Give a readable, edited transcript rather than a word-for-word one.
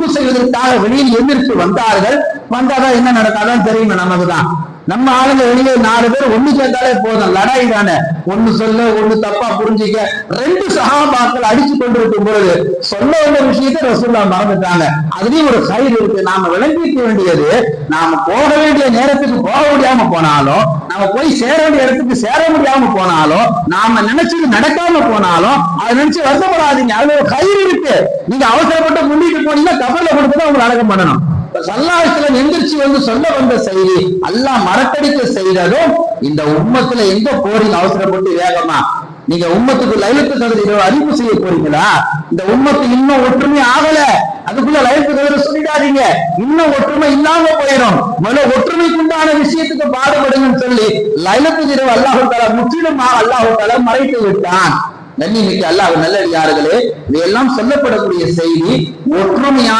உதுவு செய்வதற்காக வெளியில் எந்திரிச்சு வந்தார்கள். வந்தாதான் என்ன நடக்காதான் தெரியுமா? நமக்குதான். நம்ம ஆளுங்க வெளியே 4 பேர் ஒண்ணு சேர்ந்தாலே போதும், லடாய் தானே. ஒண்ணு சொல்ல ஒண்ணு தப்பா புரிஞ்சிக்க. 2 சஹாபாக்கள் அடிச்சு கொண்டிருக்கும் பொழுது சொல்ல வேண்டிய விஷயத்தை ரசூலுல்லாஹ் மறந்துட்டாங்க. அதுலயும் ஒரு கயிறு இருக்கு. நாம விளங்கிக்க வேண்டியது, நாம போக வேண்டிய நேரத்துக்கு போக முடியாம போனாலும், நாம போய் சேர வேண்டிய இடத்துக்கு சேர முடியாம போனாலும், நாம நினைச்சது நடக்காம போனாலும் அதை நினைச்சு வருத்தப்படாதீங்க. அதுல ஒரு கயிறு இருக்கு. நீங்க அவசரப்பட்டு முன்னிட்டு போனீங்கன்னா கபல்ல கொடுத்துதான் உங்களை அடக்கம் பண்ணணும். சல்லாஹ்ல எந்திரிச்சு வந்து சொல்ல வந்த செய்தி அல்லாஹ் மறக்கடிக்க செய்ததும், இந்த உம்மத்துல எங்க போறீங்க அவசரப்பட்டு வேகமா? நீங்க உம்மத்துக்கு லைலத்துல் கத்ர் இரவு அறிவிப்பு செய்ய போறீங்களா? இந்த உம்மத்து இன்னும் ஒற்றுமை ஆகல, அதுக்குள்ள லைலத்துல் கத்ர் சொல்லிடாதீங்க. இன்னும் ஒற்றுமை இல்லாம போயிடும். முதல்ல ஒற்றுமைக்கு உண்டான விஷயத்துக்கு பாடுபடுங்கன்னு சொல்லி லைலத்துல் இரவு அல்லாஹ் தஆலா முற்றிலுமாக அல்லாஹ் தஆலா மறைத்து விட்டான். கண்ணியமிக்க அல்லாஹ் நல்லடியார்களே, இதெல்லாம் சொல்லப்படக்கூடிய செய்தி ஒற்றுமையா